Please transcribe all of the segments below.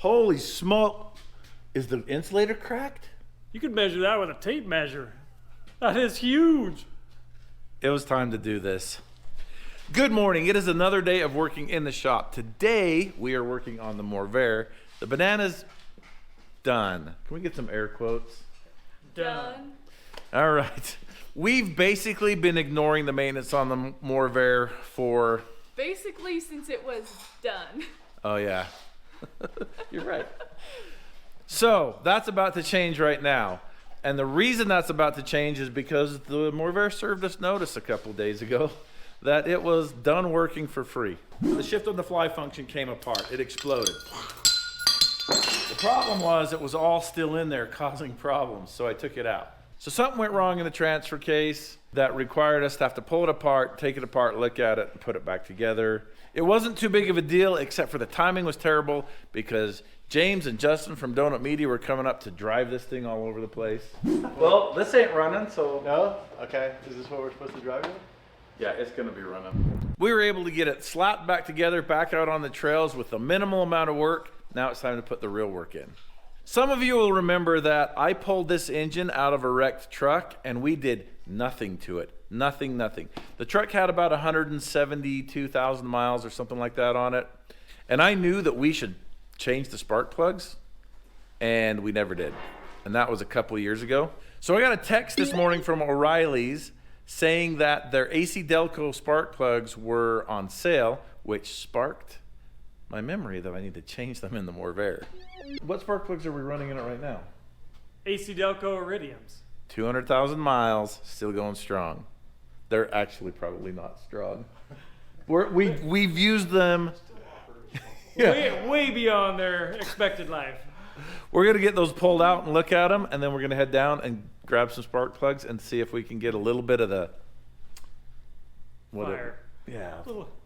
Holy smoke. Is the insulator cracked? You could measure that with a tape measure. That is huge. It was time to do this. Good morning. It is another day of working in the shop. Today, we are working on the Morrvair. The Banana's done. Can we get some air quotes? Done. All right. We've basically been ignoring the maintenance on the Morrvair for... Basically, since it was done. Oh, yeah. You're right. So, that's about to change right now. And the reason that's about to change is because the Morrvair served us notice a couple days ago that it was done working for free. The shift on the fly function came apart. It exploded. The problem was it was all still in there causing problems, so I took it out. So something went wrong in the transfer case that required us to have to pull it apart, take it apart, look at it, and put it back together. It wasn't too big of a deal, except for the timing was terrible because James and Justin from Donut Media were coming up to drive this thing all over the place. Well, this ain't running, so... No? Okay. Is this what we're supposed to drive with? Yeah, it's gonna be running. We were able to get it slapped back together, back out on the trails with a minimal amount of work. Now it's time to put the real work in. Some of you will remember that I pulled this engine out of a wrecked truck and we did nothing to it. Nothing. The truck had about 172,000 miles or something like that on it. And I knew that we should change the spark plugs, and we never did. And that was a couple years ago. So I got a text this morning from O'Reilly's saying that their AC Delco spark plugs were on sale, which sparked my memory that I need to change them in the Morrvair. What spark plugs are we running in it right now? AC Delco Iridiums. 200,000 miles, still going strong. They're actually probably not strong. We've used them. Yeah. Way beyond their expected life. We're gonna get those pulled out and look at them, and then we're gonna head down and grab some spark plugs and see if we can get a little bit of the Fire. Yeah,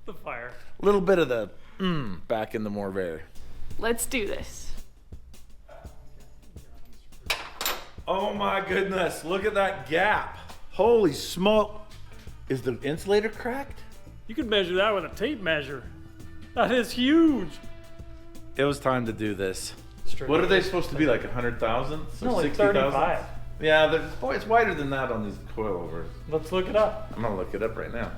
The fire. a little bit of the back in the Morrvair. Let's do this. Oh my goodness! Look at that gap. Holy smoke! Is the insulator cracked? You could measure that with a tape measure. That is huge. It was time to do this. What are they supposed to be, like 100,000? So No, like 60,000? 35. Yeah, it's wider than that on these coilovers. Let's look it up. I'm gonna look it up right now.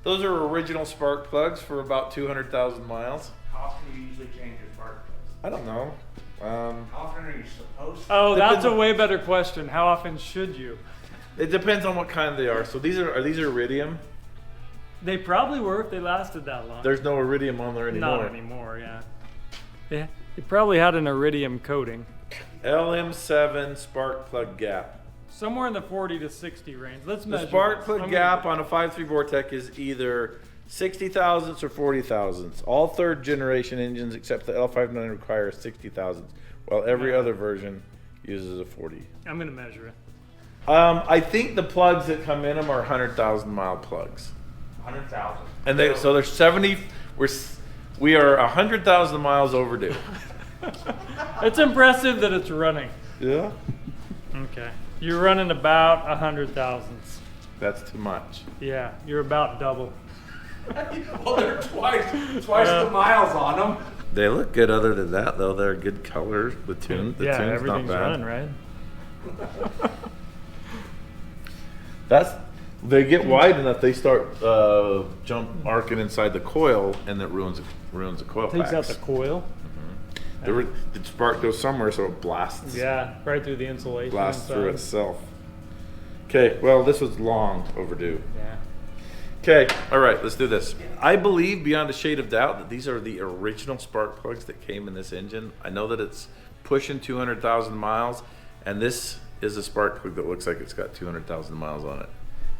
Those are original spark plugs for about 200,000 miles. How often do you usually change your spark plugs? I don't know. How often are you supposed to? Oh, Depends that's a on- way better question. How often should you? It depends on what kind they are. So these are these iridium? They probably were if they lasted that long. There's no iridium on there anymore. Not anymore, yeah. Yeah, they probably had an iridium coating. LM7 spark plug gap. Somewhere in the 40 to 60 range. Let's The measure spark this. plug I'm gap gonna- on a 5.3 Vortec is either 60 thousandths or 40 thousandths. All third generation engines except the L59 require 60 thousandths, while every other version uses a 40. I'm going to measure it. I think the plugs that come in them are 100,000 mile plugs. 100,000. And so there's 70, we are 100,000 miles overdue. It's impressive that it's running. Yeah? Okay. You're running about 100 thousandths. That's too much. Yeah, you're about double. Well, they're twice the miles on them. They look good other than that, though. They're good colors. The tune's not everything's bad. running, right? They get wide enough, they start arcing inside the coil, and it ruins the coil Takes packs. out the coil. The spark goes somewhere, so it blasts. Yeah, right through the insulation. Blasts inside. through itself. Okay, well, this was long overdue. Yeah. Okay, all right, let's do this. I believe beyond a shade of doubt that these are the original spark plugs that came in this engine. I know that it's pushing 200,000 miles, and this is a spark plug that looks like it's got 200,000 miles on it.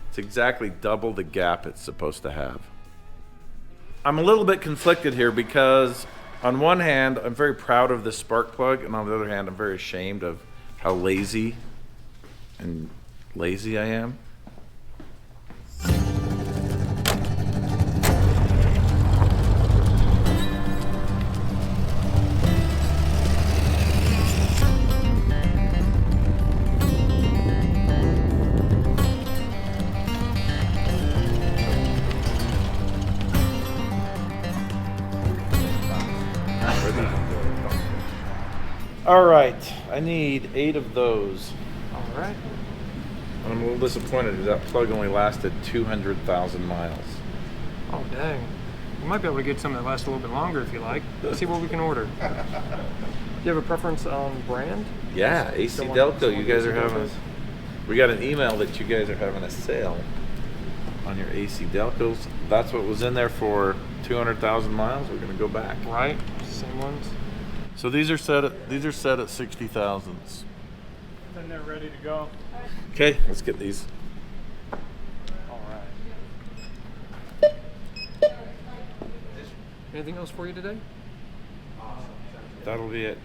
It's exactly double the gap it's supposed to have. I'm a little bit conflicted here because on one hand, I'm very proud of this spark plug, and on the other hand, I'm very ashamed of how lazy I am. All right, I need 8 of those. All right. I'm a little disappointed because that plug only lasted 200,000 miles. Oh, dang. We might be able to get some that last a little bit longer if you like. Let's see what we can order. Do you have a preference on brand? Yeah, AC Don't want- Delco, don't you want guys AC are having, Delcos. we got an email that you guys are having a sale on your AC Delcos. That's what was in there for 200,000 miles. We're gonna go back. Right, same ones. So these are set at 60,000s. Then they're ready to go. Okay, let's get these. All right. Anything else for you today? That'll be it.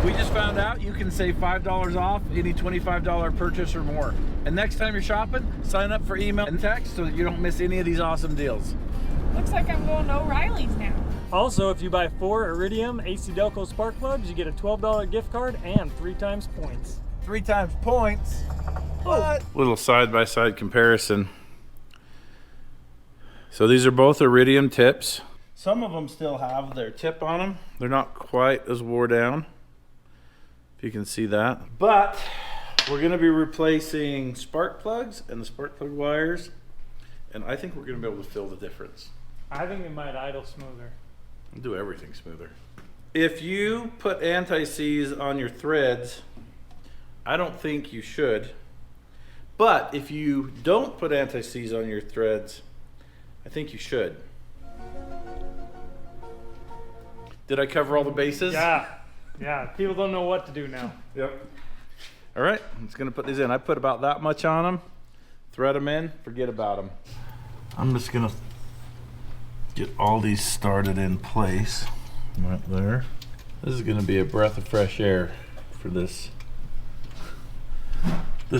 We just found out you can save $5 off any $25 purchase or more. And next time you're shopping, sign up for email and text so that you don't miss any of these awesome deals. Looks like I'm going to O'Reilly's now. Also, if you buy 4 Iridium AC Delco spark plugs, you get a $12 gift card and 3 times points. 3 times points. What? Little side-by-side comparison. So these are both Iridium tips. Some of them still have their tip on them. They're not quite as wore down, if you can see that. But we're gonna be replacing spark plugs and the spark plug wires, and I think we're gonna be able to feel the difference. I think it might idle smoother. Do everything smoother. If you put anti-seize on your threads, I don't think you should. But if you don't put anti-seize on your threads, I think you should. Did I cover all the bases? Yeah, people don't know what to do now. Yep. All right, I'm just gonna put these in. I put about that much on them. Thread them in, forget about them. I'm just gonna get all these started in place. Right there. This is gonna be a breath of fresh air for this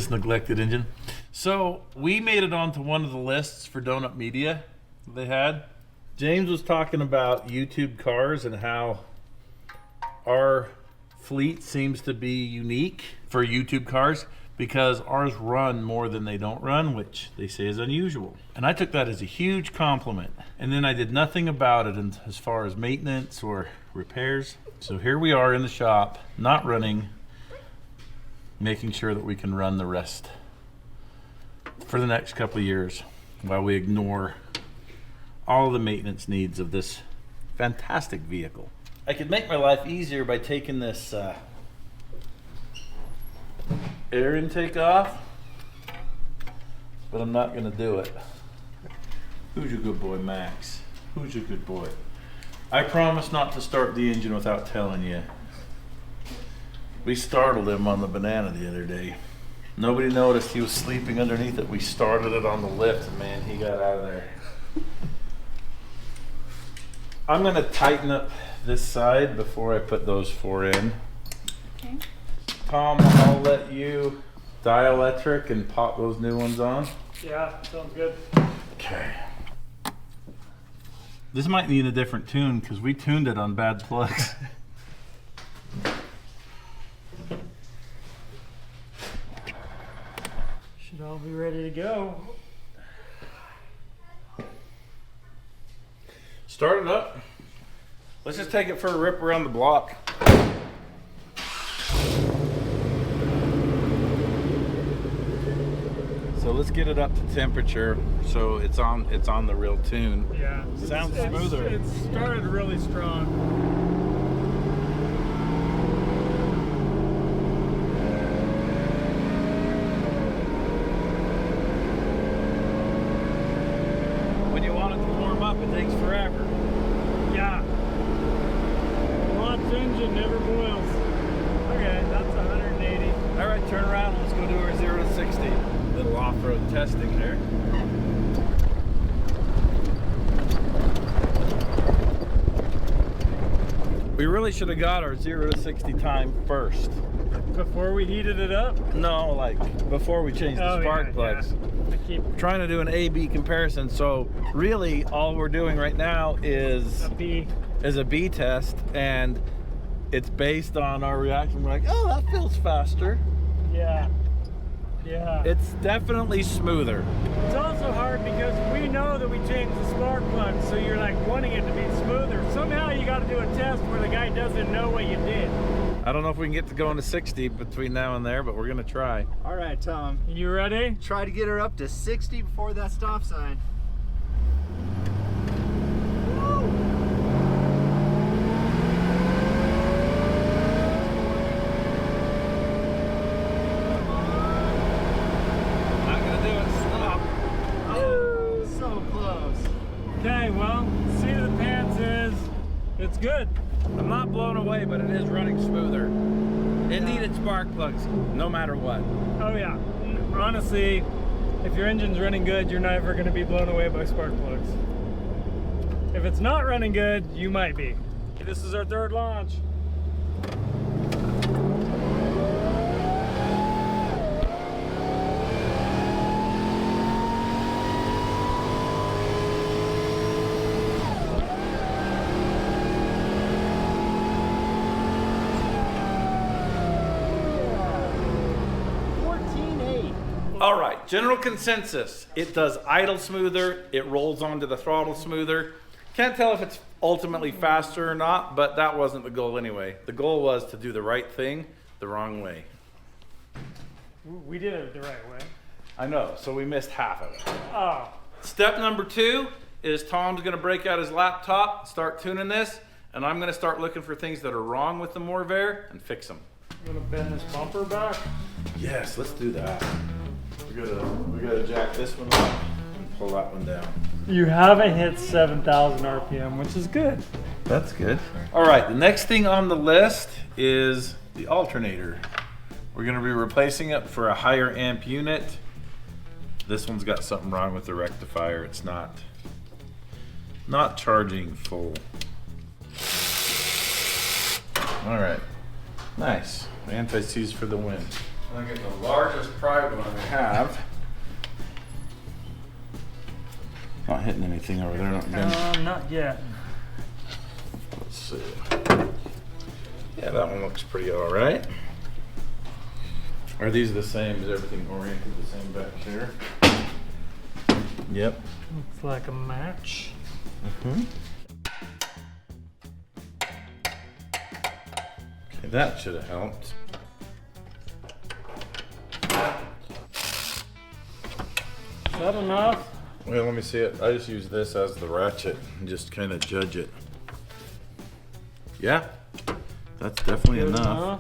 neglected engine. So we made it onto one of the lists for Donut Media they had. James was talking about YouTube cars and how our fleet seems to be unique for YouTube cars because ours run more than they don't run, which they say is unusual. And I took that as a huge compliment. And then I did nothing about it as far as maintenance or repairs. So here we are in the shop, not running, making sure that we can run the rest for the next couple of years while we ignore all the maintenance needs of this fantastic vehicle. I could make my life easier by taking this air intake off, but I'm not gonna do it. Who's your good boy, Max? Who's your good boy? I promise not to start the engine without telling you. We startled him on the Banana the other day. Nobody noticed he was sleeping underneath it. We started it on the lift, and man, he got out of there. I'm gonna tighten up this side before I put those 4 in. Okay. Tom, I'll let you dielectric and pop those new ones on. Yeah, sounds good. Okay. This might need a different tune because we tuned it on bad plugs. Should all be ready to go. Start it up. Let's just take it for a rip around the block. So let's get it up to temperature so it's on the real tune. Yeah. Sounds smoother. It started really strong. When you want it to warm up, it takes forever. Yeah. Launch engine never boils. Okay, that's 180. All right, turn around. Let's go do our 0 to 60. Little off-road testing there. We really should have got our 0 to 60 time first. Before we heated it up? No, like before we changed the spark plugs. Yeah. I keep Trying to do an A/B comparison. So really, all we're doing right now is a B. a B test, and it's based on our reaction. We're like, oh, that feels faster. Yeah. Yeah. It's definitely smoother. It's also hard because we know that we changed the spark plug, so you're like wanting it to be smoother. Somehow you got to do a test where the guy doesn't know what you did. I don't know if we can get to going to 60 between now and there, but we're gonna try. All right, Tom. You ready? Try to get her up to 60 before that stop sign. Not gonna do it. Stop. Oh, so close. Okay, well, seat of the pants is, it's good. I'm not blown away, but it is running smoother. It needed spark plugs, no matter what. Oh yeah. Honestly, if your engine's running good, you're never going to be blown away by spark plugs. If it's not running good, you might be. This is our third launch. All right, general consensus. It does idle smoother, it rolls onto the throttle smoother. Can't tell if it's ultimately faster or not, but that wasn't the goal anyway. The goal was to do the right thing the wrong way. We did it the right way. I know, so we missed half of it. Oh. Step number 2 is Tom's gonna break out his laptop, start tuning this, and I'm gonna start looking for things that are wrong with the Morrvair and fix them. You want to bend this bumper back? Yes, let's do that. We gotta jack this one up and pull that one down. You haven't hit 7,000 RPM, which is good. That's good. All right, the next thing on the list is the alternator. We're gonna be replacing it for a higher amp unit. This one's got something wrong with the rectifier. It's not charging full. All right, nice. Anti-seize for the win. I'm gonna get the largest pry one I have. Not hitting anything over there, not bending. Not yet. Let's see. Yeah, that one looks pretty all right. Are these the same? Is everything oriented the same back here? Yep. Looks like a match. Okay, that should have helped. Is that enough? Well, let me see it. I just use this as the ratchet and just kind of judge it. Yeah, that's definitely Good enough.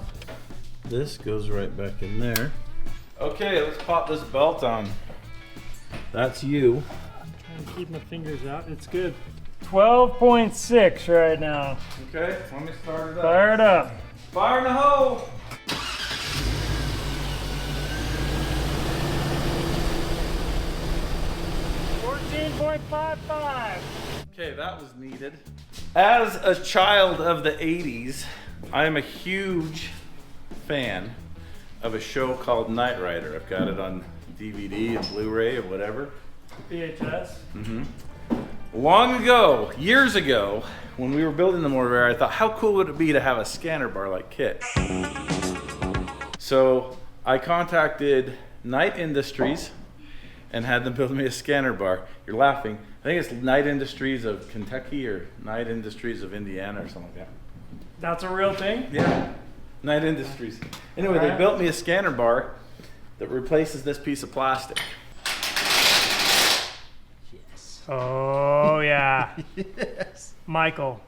This goes right back in there. Okay, let's pop this belt on. That's you. I'm trying to keep my fingers out. It's good. 12.6 right now. Okay, let me start it up. Fire it up. Fire in the hole! 14.55. Okay, that was needed. As a child of the 80s, I am a huge fan of a show called Knight Rider. I've got it on DVD and Blu-ray or whatever. VHS. Long ago, years ago, when we were building the Morrvair, I thought, how cool would it be to have a scanner bar like Kit? So I contacted Knight Industries and had them build me a scanner bar. You're laughing. I think it's Knight Industries of Kentucky or Knight Industries of Indiana or something like that. That's a real thing? Yeah, Knight Industries. Anyway, they built me a scanner bar that replaces this piece of plastic. Oh, yeah. Yes. Michael,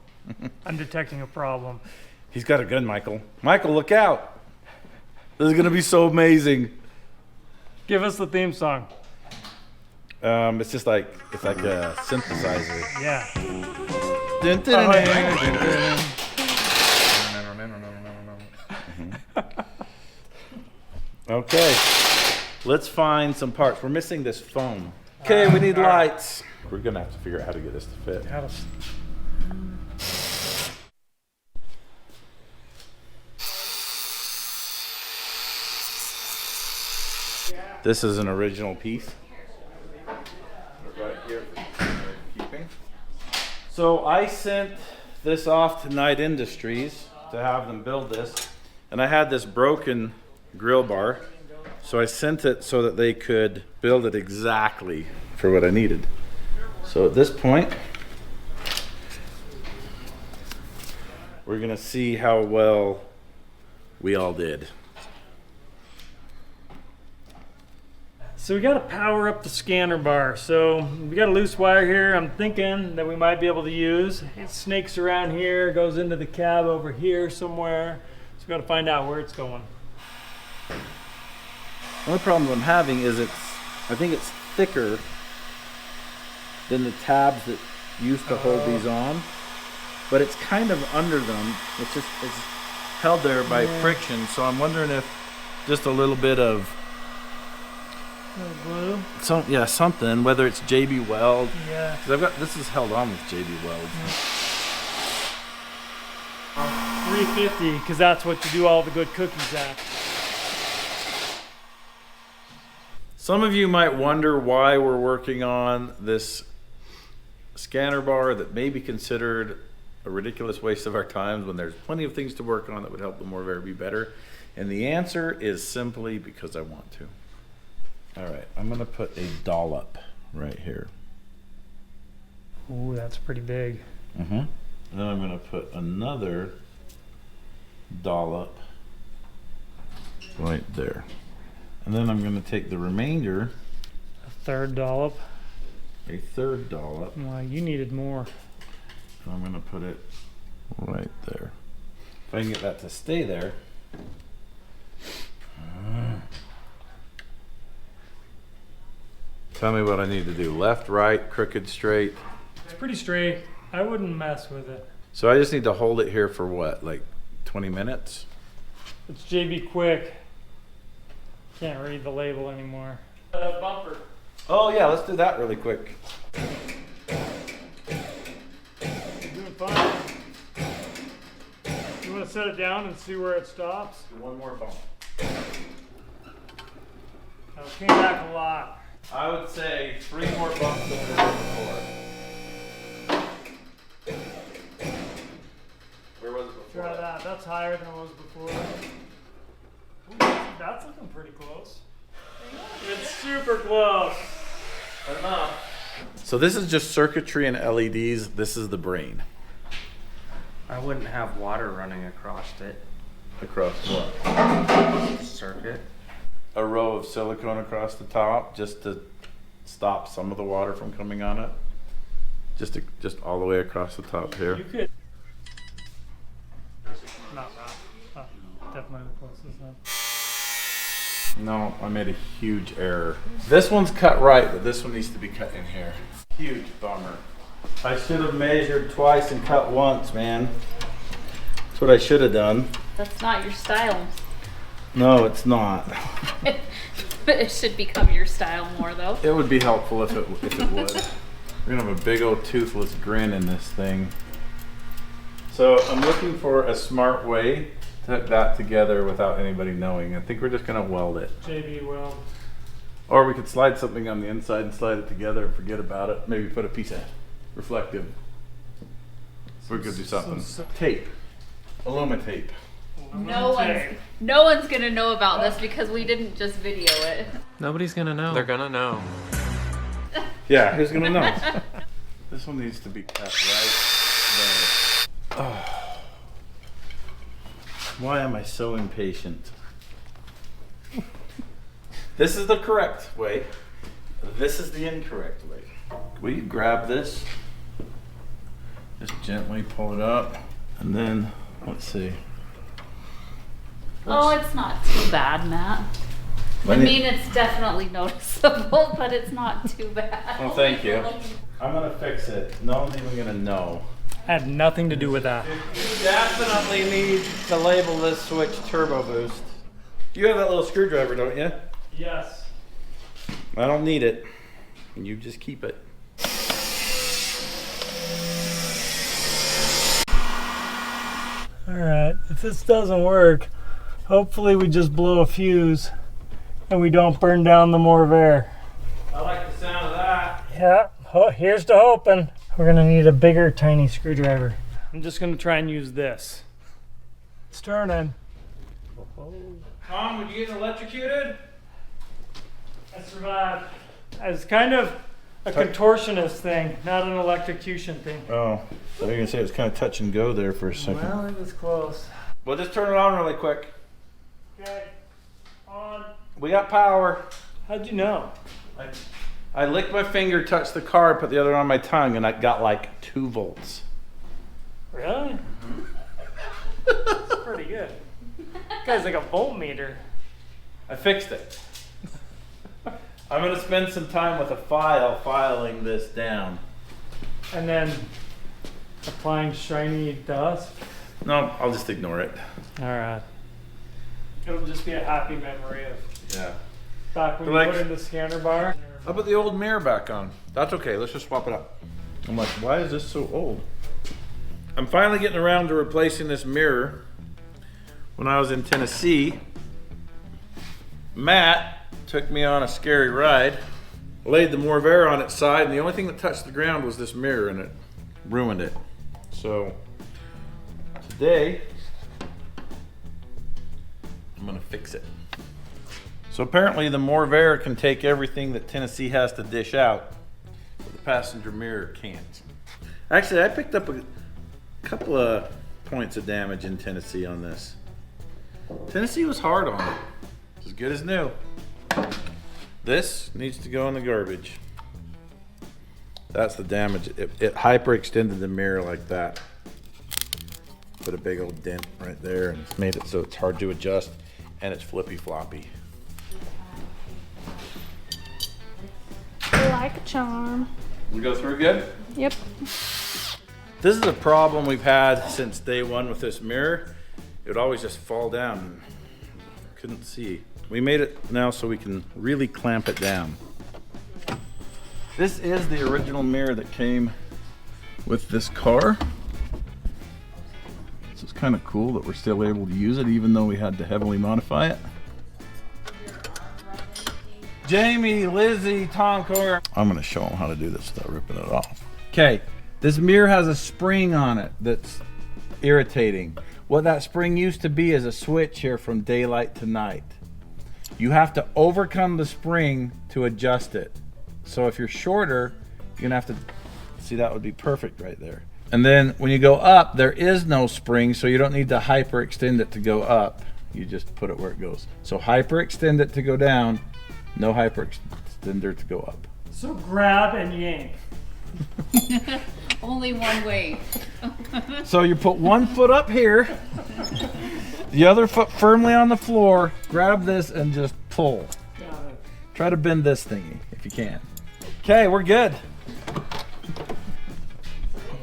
I'm detecting a problem. He's got a gun, Michael. Michael, look out. This is gonna be so amazing. Give us the theme song. It's just like, it's like a synthesizer. Yeah. Dun, dun, dun, dun, dun. Okay, let's find some parts. We're missing this foam. Okay, we need lights. We're gonna have to figure out how to get this to fit. This is an original piece. Right here for keeping. So I sent this off to Knight Industries to have them build this, and I had this broken grill bar. So I sent it so that they could build it exactly for what I needed. So at this point, we're gonna see how well we all did. So we got to power up the scanner bar. So we got a loose wire here. I'm thinking that we might be able to use. It snakes around here, goes into the cab over here somewhere. So we got to find out where it's going. The only problem I'm having is I think it's thicker than the tabs that used to hold these on, but it's kind of under them. It's held there by friction. So I'm wondering if just a little bit of glue. Something, whether it's JB Weld. Yeah. Because this is held on with JB Weld. 350, because that's what you do all the good cookies at. Some of you might wonder why we're working on this scanner bar that may be considered a ridiculous waste of our time when there's plenty of things to work on that would help the Morrvair be better. And the answer is simply because I want to. All right, I'm gonna put a dollop right here. Ooh, that's pretty big. Then I'm gonna put another dollop right there. And then I'm gonna take the remainder, A third dollop. a third dollop, Well, you needed more. and I'm gonna put it right there. If I can get that to stay there. Tell me what I need to do. Left, right, crooked, straight. It's pretty straight. I wouldn't mess with it. So I just need to hold it here for what, like 20 minutes? It's JB Quick. Can't read the label anymore. Bumper. Oh yeah, let's do that really quick. You're doing fine. You want to set it down and see where it stops? One more bump. Oh, it came back a lot. I would say 3 more bumps than there were before. Where was it before? Try that. That's higher than it was before. Ooh, that's looking pretty close. It's super close. Enough. So this is just circuitry and LEDs. This is the brain. I wouldn't have water running across it. Across what? Circuit. A row of silicone across the top just to stop some of the water from coming on it. Just all the way across the top here. You could. Not that. Oh, definitely the closest then. No, I made a huge error. This one's cut right, but this one needs to be cut in here. Huge bummer. I should have measured twice and cut once, man. That's what I should have done. That's not your style. No, it's not. It should become your style more, though. It would be helpful if it would. We're gonna have a big old toothless grin in this thing. So I'm looking for a smart way to put that together without anybody knowing. I think we're just gonna weld it. JB Weld. Or we could slide something on the inside and slide it together and forget about it. Maybe put a piece of reflective. We could do something. Tape. Aluminum tape. No one's gonna know about this because we didn't just video it. Nobody's gonna know. They're gonna know. Yeah, who's gonna know? This one needs to be cut right there. Oh. Why am I so impatient? This is the correct way. This is the incorrect way. Will you grab this? Just gently pull it up. And then, let's see. Oh, it's not too bad, Matt. I mean, it's definitely noticeable, but it's not too bad. Well, thank you. I'm gonna fix it. No one's even gonna know. Had nothing to do with that. You definitely need to label this switch Turbo Boost. You have that little screwdriver, don't you? Yes. I don't need it. You just keep it. Alright, if this doesn't work, hopefully we just blow a fuse and we don't burn down the Morrvair. I like the sound of that. Yeah, here's to hoping. We're gonna need a bigger tiny screwdriver. I'm just gonna try and use this. It's turning. Tom, would you get electrocuted? survived. It's kind of a contortionist thing, not an electrocution thing. Oh, so you're gonna say it's kind of touch and go there for a second. Well, it was close. Well, just turn it on really quick. Okay, on. We got power. How'd you know? I licked my finger, touched the car, put the other on my tongue, and I got like 2 volts. Really? That's pretty good. Guy's like a voltmeter. I fixed it. I'm gonna spend some time with a filing this down. And then applying shiny dust. No, I'll just ignore it. All right. It'll just be a happy memory of Yeah. back when Like- you put in the scanner bar. I'll put the old mirror back on. That's okay, let's just swap it up. I'm like, why is this so old? I'm finally getting around to replacing this mirror. When I was in Tennessee, Matt took me on a scary ride, laid the Morrvair on its side, and the only thing that touched the ground was this mirror, and it ruined it. So today, I'm gonna fix it. So apparently the Morrvair can take everything that Tennessee has to dish out, but the passenger mirror can't. Actually, I picked up a couple of points of damage in Tennessee on this. Tennessee was hard on it. It's as good as new. This needs to go in the garbage. That's the damage. It hyperextended the mirror like that. Put a big old dent right there and made it so it's hard to adjust and it's flippy floppy. Like a charm. We go through good? Yep. This is a problem we've had since day one with this mirror. It would always just fall down. Couldn't see. We made it now so we can really clamp it down. This is the original mirror that came with this car. So it's kind of cool that we're still able to use it even though we had to heavily modify it. Jamie, Lizzie, Tom, Corvair. I'm gonna show them how to do this without ripping it off. Okay, this mirror has a spring on it that's irritating. What that spring used to be is a switch here from daylight to night. You have to overcome the spring to adjust it. So if you're shorter, you're gonna have to, see, that would be perfect right there. And then when you go up, there is no spring, so you don't need to hyperextend it to go up. You just put it where it goes. So hyperextend it to go down, no hyperextender to go up. So grab and yank. Only one way. So you put one foot up here, the other foot firmly on the floor, grab this and just pull. Got it. Try to bend this thingy if you can. Okay, we're good.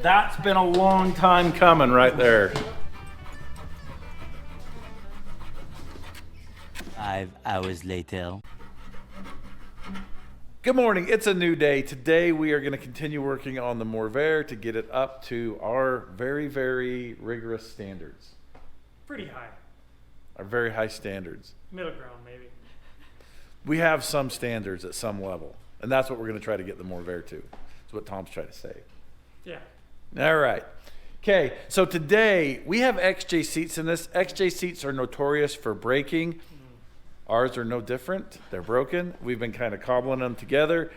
That's been a long time coming right there. 5 hours later. Good morning, it's a new day. Today we are going to continue working on the Morrvair to get it up to our very, very rigorous standards. Pretty high. Our very high standards. Middle ground, maybe. We have some standards at some level, and that's what we're going to try to get the Morrvair to. That's what Tom's trying to say. Yeah. All right. Okay, so today we have XJ seats in this. XJ seats are notorious for breaking. Ours are no different. They're broken. We've been kind of cobbling them together.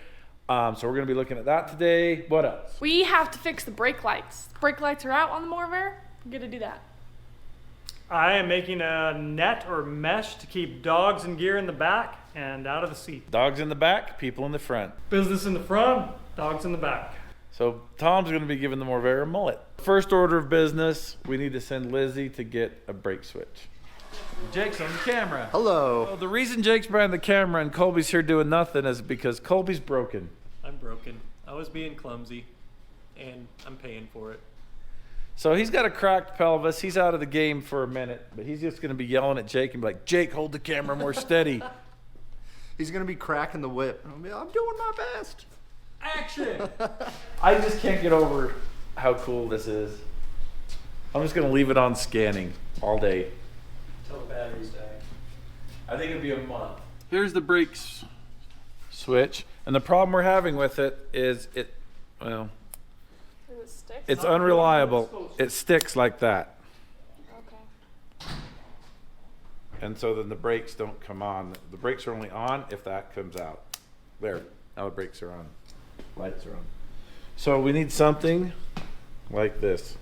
So we're going to be looking at that today. What else? We have to fix the brake lights. The brake lights are out on the Morrvair. We're gonna do that. I am making a net or mesh to keep dogs and gear in the back and out of the seat. Dogs in the back, people in the front. Business in the front, dogs in the back. So Tom's going to be giving the Morrvair a mullet. First order of business, we need to send Lizzie to get a brake switch. Jake's on the camera. Hello. Well, the reason Jake's behind the camera and Colby's here doing nothing is because Colby's broken. I'm broken. I was being clumsy, and I'm paying for it. So he's got a cracked pelvis. He's out of the game for a minute, but he's just going to be yelling at Jake and be like, Jake, hold the camera more steady. He's gonna be cracking the whip. I'm doing my best. Action! I just can't get over how cool this is. I'm just going to leave it on scanning all day. Until the batteries die. I think it'd be a month. Here's the brakes switch, and the problem we're having with it is well, Does it stick? it's unreliable. It sticks like that, Okay. and so then the brakes don't come on. The brakes are only on if that comes out. There, now the brakes are on. Lights are on. So we need something like this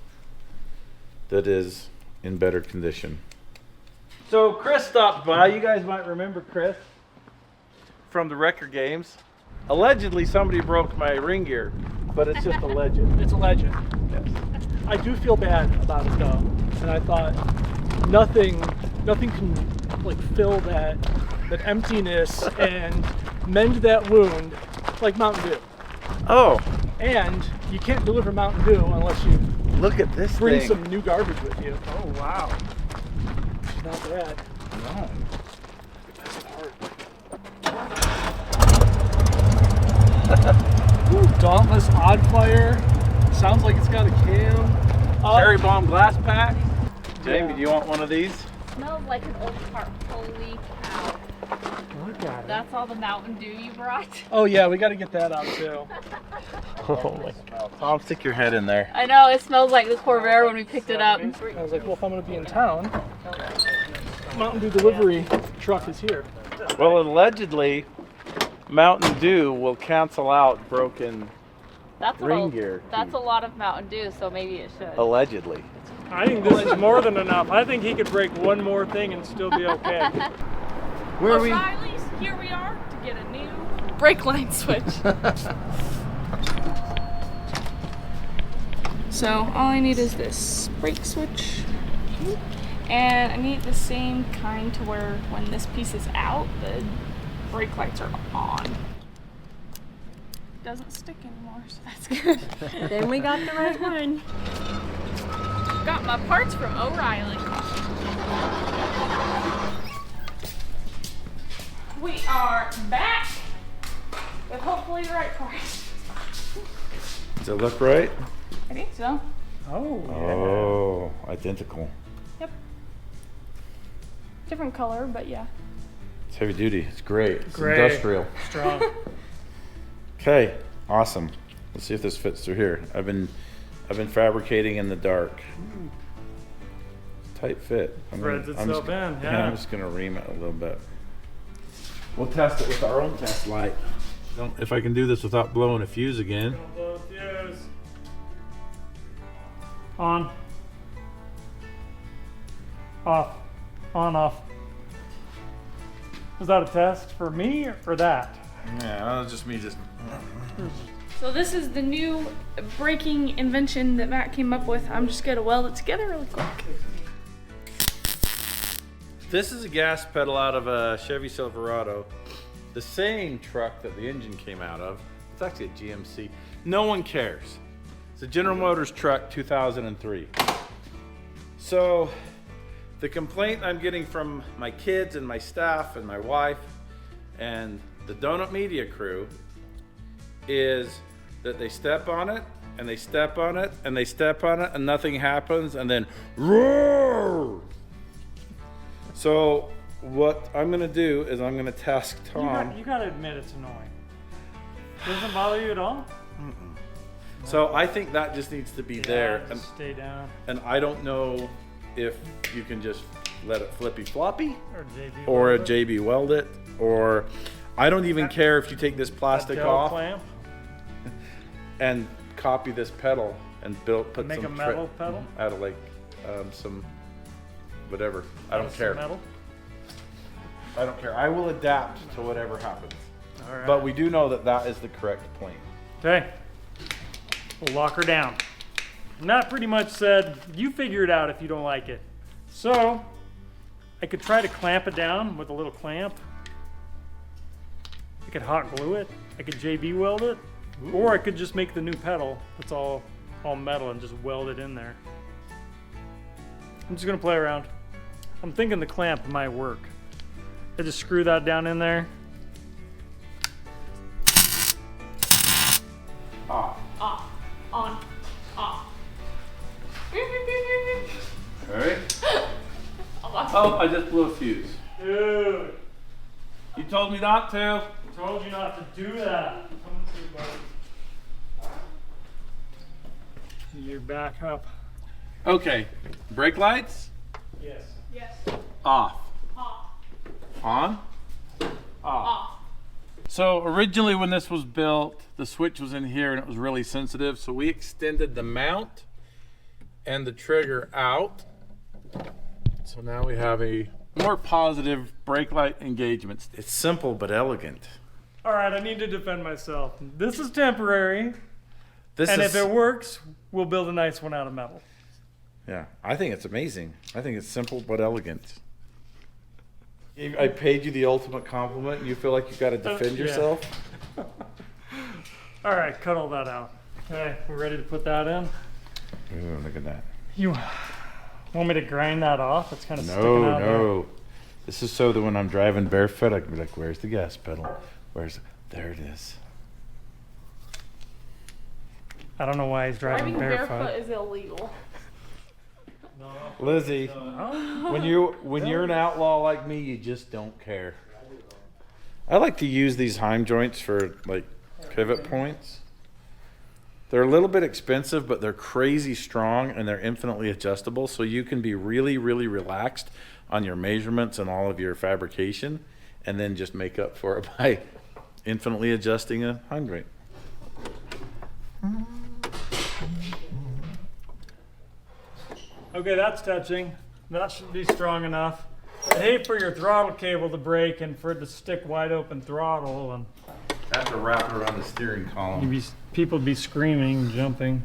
that is in better condition. So Chris stopped by. You guys might remember Chris from the record games. Allegedly somebody broke my ring gear, but it's just a legend. It's a legend. Yes. I do feel bad about it though, and I thought nothing can like fill that emptiness and mend that wound like Mountain Dew. Oh, And you can't deliver Mountain Dew unless you look at this bring thing. some new garbage with you. Oh wow. Not bad. No. Ooh, Dauntless Odd Fire. Sounds like it's got a cam. Cherry bomb glass pack. Jamie, do you want one of these? Smells like an old car. Holy cow. Look at it. That's all the Mountain Dew you brought? Oh yeah, we got to get that out too. Oh my God. Tom, stick your head in there. I know, it smells like the Corvair when we picked it up. I was like, well, if I'm going to be in town, Mountain Dew delivery truck is here. Well, allegedly, Mountain Dew will cancel out broken That's ring gear. That's a lot of Mountain Dew, so maybe it should. Allegedly. I think this is more than enough. I think he could break one more thing and still be okay. Where are we? O'Reilly's, here we are to get a new brake line switch. So all I need is this brake switch. And I need the same kind to where when this piece is out, the brake lights are on. Doesn't stick anymore, so that's good. Then we got the right one. Got my parts from O'Reilly. We are back with hopefully the right parts. Does it look right? I think so. Oh, yeah. Oh, identical. Yep. Different color, but yeah. It's heavy duty. It's great. It's Great. industrial. Strong. Okay, awesome. Let's see if this fits through here. I've been fabricating in the dark. Tight fit. Threads itself in, Yeah, I'm just gonna ream it a little bit. We'll test it with our own test light. If I can do this without blowing a fuse again. Don't blow the fuse. On. Off. On, off. Was that a test for me or that? Yeah, that was just me So this is the new braking invention that Matt came up with. I'm just gonna weld it together really quick. This is a gas pedal out of a Chevy Silverado. The same truck that the engine came out of. It's actually a GMC. No one cares. It's a General Motors truck, 2003. So the complaint I'm getting from my kids and my staff and my wife and the Donut Media crew is that they step on it and they step on it and they step on it and nothing happens and then roar. So what I'm gonna do is I'm gonna task Tom. You gotta admit it's annoying. Doesn't bother you at all? So I think that just needs to be there, and, Just stay down. and I don't know if you can just let it flippy floppy Or JB. or a weld it. JB weld it, or I don't even care if you take this plastic Gel off clamp. and copy this pedal and put Make some a metal pedal? out of like some whatever. I don't Some care. Metal. I don't care. I will adapt to whatever happens. All right. But we do know that that is the correct plane. Okay. We'll lock her down. Matt pretty much said, you figure it out if you don't like it. So, I could try to clamp it down with a little clamp. I could hot glue it. I could JB weld it. Or I could just make the new pedal that's all metal and just weld it in there. I'm just gonna play around. I'm thinking the clamp might work. I just screw that down in there. Off. Off. On. Off. Alright. Oh, I just blew a fuse. Dude, You told me not to. I told you not to do that. Come through, buddy. You're back up. Okay. Brake lights? Yes. Yes. Off. Off. On? Off. Off. So originally when this was built, the switch was in here and it was really sensitive. So we extended the mount and the trigger out. So now we have a more positive brake light engagement. It's simple but elegant. All right, I need to defend myself. This is temporary. This And is, if it works, we'll build a nice one out of metal. yeah, I think it's amazing. I think it's simple but elegant. I paid you the ultimate compliment and you feel like you got to defend Yeah. yourself? All right, cut all that out. Okay, we're ready to put that in. Ooh, look at that. You want me to grind that off? It's kind of sticking out there. No. This is so that when I'm driving barefoot, I can be like, where's the gas pedal? There it is. I don't know why he's driving Driving barefoot. barefoot is illegal. Lizzie, when you're an outlaw like me, you just don't care. I like to use these Heim joints for like pivot points. They're a little bit expensive, but they're crazy strong and they're infinitely adjustable, so you can be really, really relaxed on your measurements and all of your fabrication, and then just make up for it by infinitely adjusting a Heim joint. Okay, that's touching. That should be strong enough. I hate for your throttle cable to break and for it to stick wide open throttle, and I have to wrap it around the steering column. people be screaming, jumping.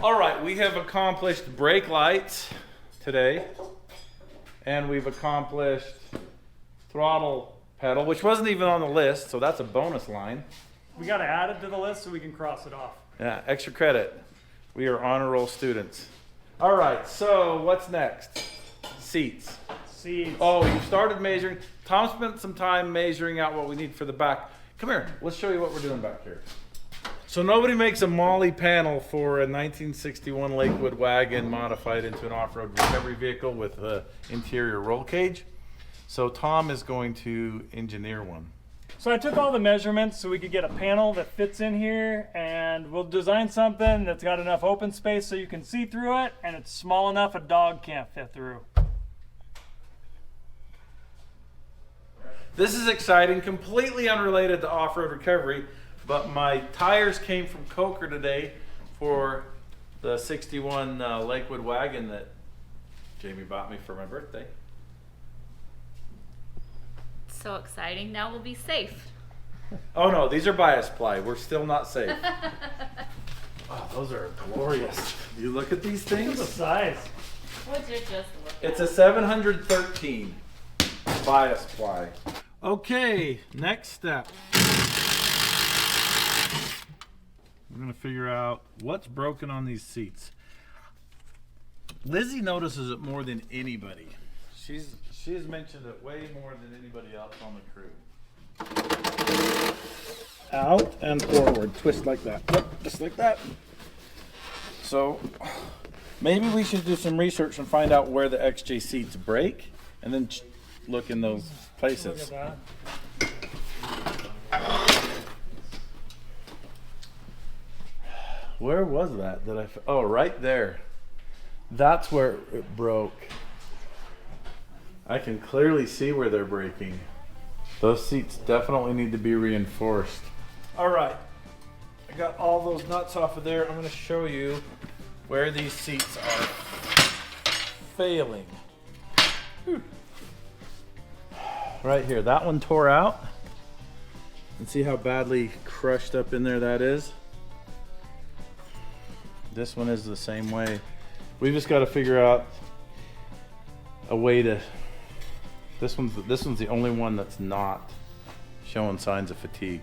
All right, we have accomplished brake lights today, and we've accomplished throttle pedal, which wasn't even on the list, so that's a bonus line. We got to add it to the list so we can cross it off. Yeah, extra credit. We are honor roll students. All right, so what's next? Seats. Seats. Oh, you started measuring. Tom spent some time measuring out what we need for the back. Come here, let's show you what we're doing back here. So nobody makes a Molly panel for a 1961 Lakewood wagon modified into an off-road recovery vehicle with an interior roll cage. So Tom is going to engineer one. So I took all the measurements so we could get a panel that fits in here, and we'll design something that's got enough open space so you can see through it, and it's small enough a dog can't fit through. This is exciting, completely unrelated to off-road recovery, but my tires came from Coker today for the 61 Lakewood wagon that Jamie bought me for my birthday. So exciting. Now we'll be safe. Oh no, these are bias ply. We're still not safe. Oh, those are glorious. You look at these Look at things. the size. What'd you just look at? It's a 713 bias ply. Okay, next step. We're gonna figure out what's broken on these seats. Lizzie notices it more than anybody. She has mentioned it way more than anybody else on the crew. Out and forward, twist like that. Yep, just like that. So maybe we should do some research and find out where the XJ seats break, and then look in those places. Look at Where was that? Oh, right there. That's where it broke. I can clearly see where they're breaking. Those seats definitely need to be reinforced. All right, I got all those nuts off of there. I'm gonna show you where these seats are failing. Whew. Right here, that one tore out. And see how badly crushed up in there that is? This one is the same way. We've just got to figure out a way to. This one's the only one that's not showing signs of fatigue.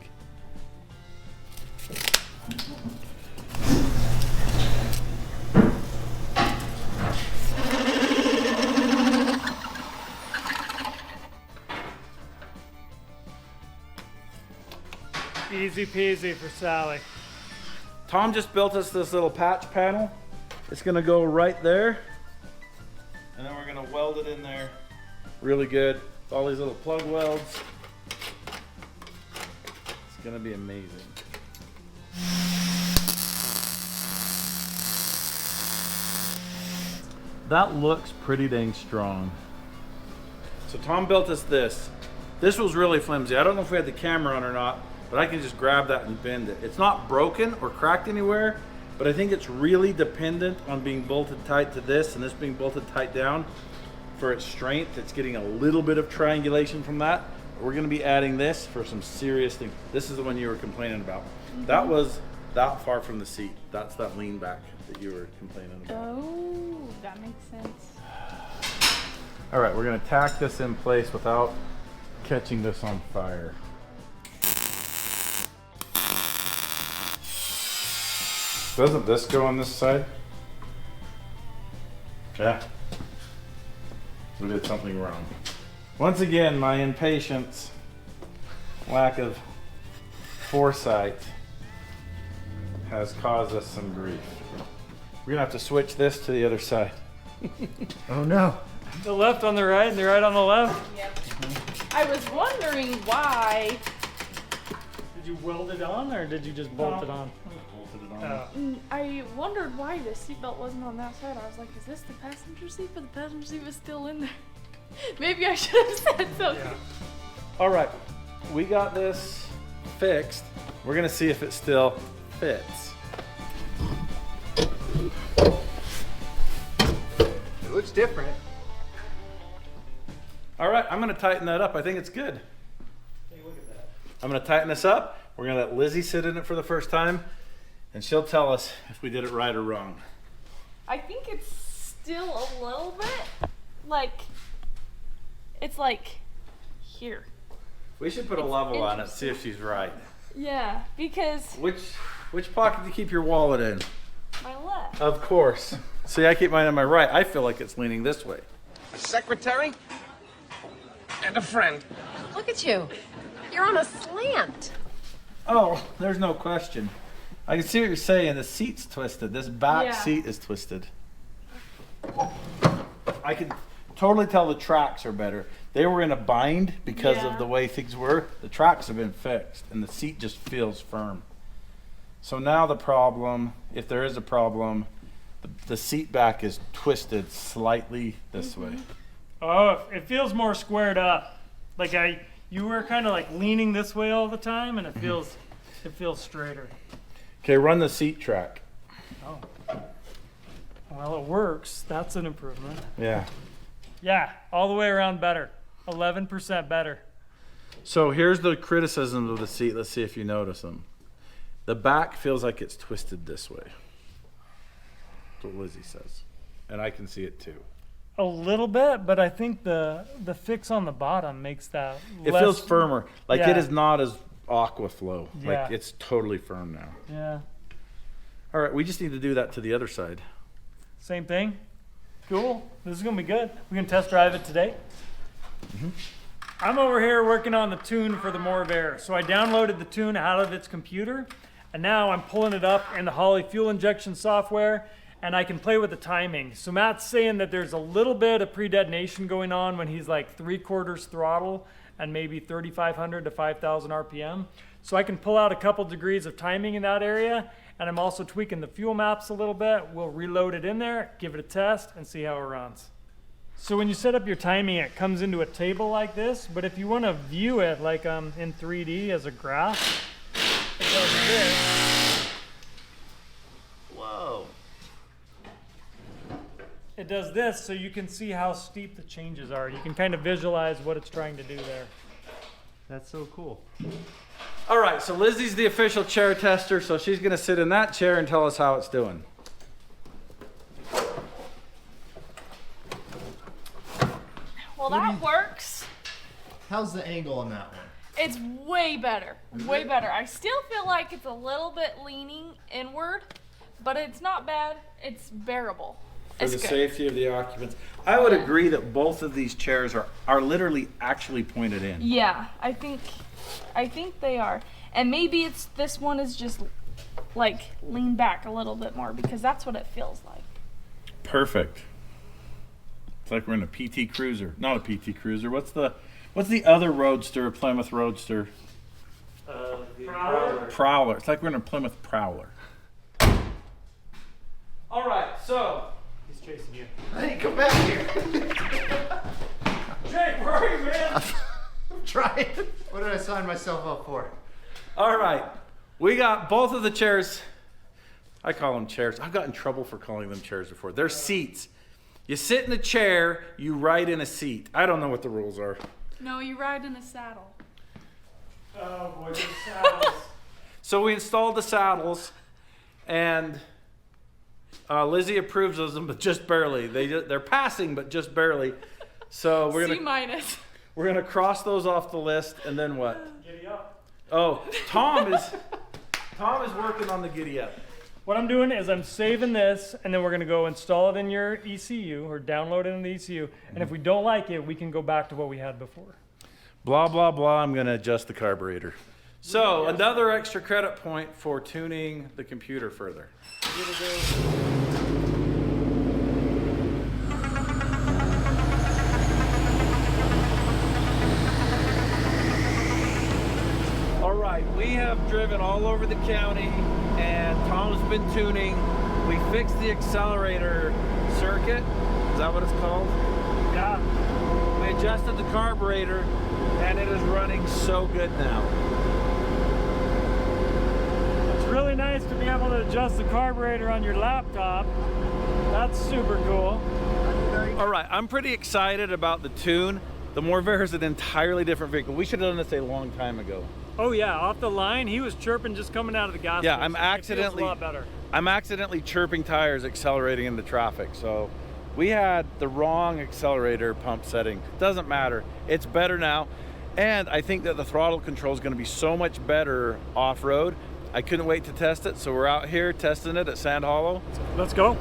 Easy peasy for Sally. Tom just built us this little patch panel. It's gonna go right there, and then we're gonna weld it in there really good. All these little plug welds. It's gonna be amazing. That looks pretty dang strong. So Tom built us this. This was really flimsy. I don't know if we had the camera on or not, but I can just grab that and bend it. It's not broken or cracked anywhere, but I think it's really dependent on being bolted tight to this and this being bolted tight down for its strength. It's getting a little bit of triangulation from that. We're gonna be adding this for some serious things. This is the one you were complaining about. That was that far from the seat. That's that lean back that you were complaining about. Oh, that makes sense. All right, we're gonna tack this in place without catching this on fire. Doesn't this go on this side? Yeah. We did something wrong. Once again, my impatience, lack of foresight has caused us some grief. We're gonna have to switch this to the other side. Oh no. The left on the right and the right on the left? Yep. I was wondering why. Did you weld it on or did you just bolt it on? Bolted it on. I wondered why the seatbelt wasn't on that side. I was like, is this the passenger seat? But the passenger seat was still in there. Maybe I should have said something. Yeah. All right, we got this fixed. We're gonna see if it still fits. It looks different. All right, I'm gonna tighten that up. I think it's good. Take a look at that. I'm gonna tighten this up. We're gonna let Lizzie sit in it for the first time, and she'll tell us if we did it right or wrong. I think it's still a little bit like, it's like here. We should put a level on it, see if she's right. Yeah, because Which pocket do you keep your wallet in? my left. Of course. See, I keep mine on my right. I feel like it's leaning this way. A secretary and a friend. Look at you. You're on a slant. Oh, there's no question. I can see what you're saying. The seat's twisted. This back seat is twisted. I can totally tell the tracks are better. They were in a bind because of the way things were. The tracks have been fixed and the seat just feels firm. So now the problem, if there is a problem, the seat back is twisted slightly this way. Oh, it feels more squared up. Like you were kind of like leaning this way all the time, and it feels straighter. Okay, run the seat track. Oh, well, it works. That's an improvement. Yeah. Yeah, all the way around better. 11% better. So here's the criticisms of the seat. Let's see if you notice them. The back feels like it's twisted this way. That's what Lizzie says, and I can see it too. A little bit, but I think the fix on the bottom makes that It less, feels firmer. Like it yeah. is not as aqua flow. Yeah. Like it's totally firm now. Yeah. All right, we just need to do that to the other side. Same thing. Cool. This is gonna be good. We're gonna test drive it today. I'm over here working on the tune for the Morrvair. So I downloaded the tune out of its computer, and now I'm pulling it up in the Holley fuel injection software, and I can play with the timing. So Matt's saying that there's a little bit of pre-detonation going on when he's like 3/4 throttle and maybe 3,500 to 5,000 RPM. So I can pull out a couple degrees of timing in that area, and I'm also tweaking the fuel maps a little bit. We'll reload it in there, give it a test, and see how it runs. So when you set up your timing, it comes into a table like this, but if you want to view it like in 3D as a graph, it does this. Whoa. It does this so you can see how steep the changes are. You can kind of visualize what it's trying to do there. That's so cool. All right, so Lizzie's the official chair tester, so she's gonna sit in that chair and tell us how it's doing. Well, that works. How's the angle on that one? It's way better. Way better. I still feel like it's a little bit leaning inward, but it's not bad. It's bearable. For It's the good. safety of the occupants. I would agree that both of these chairs are literally actually pointed in. Yeah, I think they are. And maybe it's this one is just like lean back a little bit more because that's what it feels like. Perfect. It's like we're in a PT Cruiser. Not a PT Cruiser. What's the other Roadster, Plymouth Roadster? Prowler. Prowler. It's like we're in a Plymouth Prowler. All right, so He's chasing you. Hey, come back here. Jake, where are you, man? I'm trying. What did I sign myself up for? All right, we got both of the chairs. I call them chairs. I've got in trouble for calling them chairs before. They're seats. You sit in a chair, you ride in a seat. I don't know what the rules are. No, you ride in a saddle. Oh boy, these saddles. So we installed the saddles, and Lizzie approves of them, but just barely. They're passing, but just barely. So we're gonna C-. We're gonna cross those off the list, and then what? Giddy up. Oh, Tom is working on the giddy up. What I'm doing is I'm saving this, and then we're gonna go install it in your ECU, or download it in the ECU, and if we don't like it, we can go back to what we had before. Blah, blah, blah, I'm gonna adjust the carburetor. So, another extra credit point for tuning the computer further. All right, we have driven all over the county, and Tom's been tuning. We fixed the accelerator circuit. Is that what it's called? Yeah. We adjusted the carburetor, and it is running so good now. It's really nice to be able to adjust the carburetor on your laptop. That's super cool. All right, I'm pretty excited about the tune. The Morrvair is an entirely different vehicle. We should have done this a long time ago. Oh yeah, off the line, he was chirping just coming out of the gas Yeah, station. It feels a lot better. I'm accidentally chirping tires accelerating into traffic. So we had the wrong accelerator pump setting. Doesn't matter. It's better now. And I think that the throttle control is going to be so much better off-road. I couldn't wait to test it. So we're out here testing it at Sand Hollow. Let's go.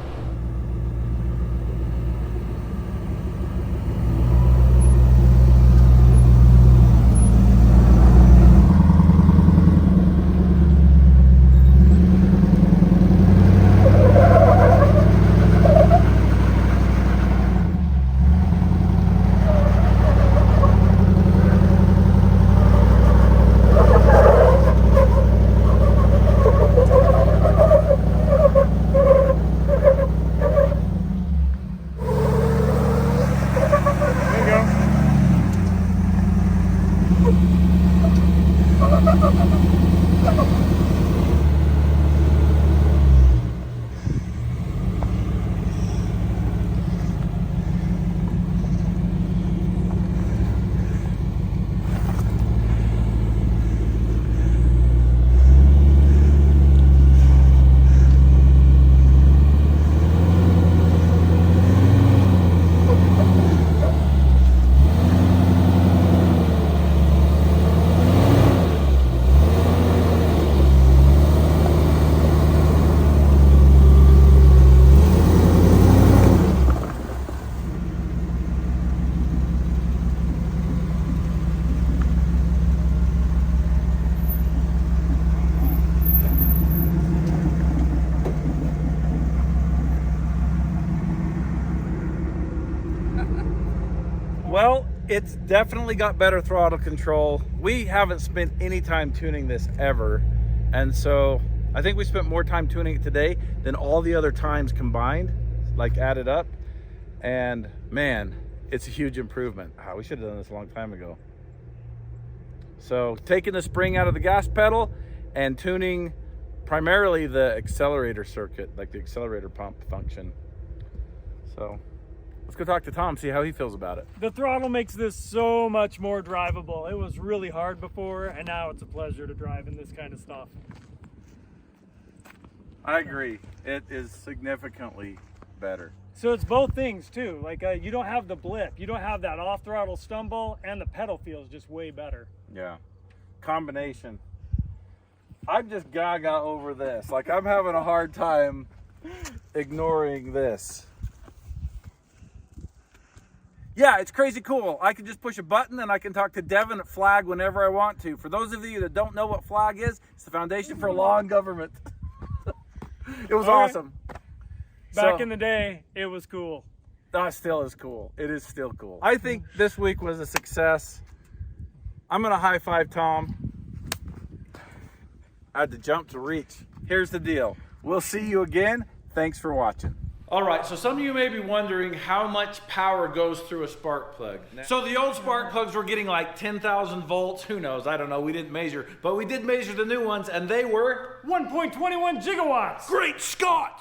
Well, it's definitely got better throttle control. We haven't spent any time tuning this ever. And so I think we spent more time tuning it today than all the other times combined, like added up. And man, it's a huge improvement. Oh, we should have done this a long time ago. So taking the spring out of the gas pedal and tuning primarily the accelerator circuit, like the accelerator pump function. So let's go talk to Tom, see how he feels about it. The throttle makes this so much more drivable. It was really hard before, and now it's a pleasure to drive in this kind of stuff. I agree. It is significantly better. So it's both things too. Like you don't have the blip, you don't have that off throttle stumble, and the pedal feels just way better. Yeah. Combination. I'm just gaga over this. Like I'm having a hard time ignoring this. Yeah, it's crazy cool. I can just push a button and I can talk to Devin at Flag whenever I want to. For those of you that don't know what Flag is, it's the Foundation for Law and Government. It was awesome. Back in the day, it was cool. That still is cool. It is still cool. I think this week was a success. I'm gonna high five Tom. I had to jump to reach. Here's the deal. We'll see you again. Thanks for watching. All right, so some of you may be wondering how much power goes through a spark plug. So the old spark plugs were getting like 10,000 volts. Who knows? I don't know. We didn't measure, but we did measure the new ones, and they were 1.21 gigawatts. Great Scott!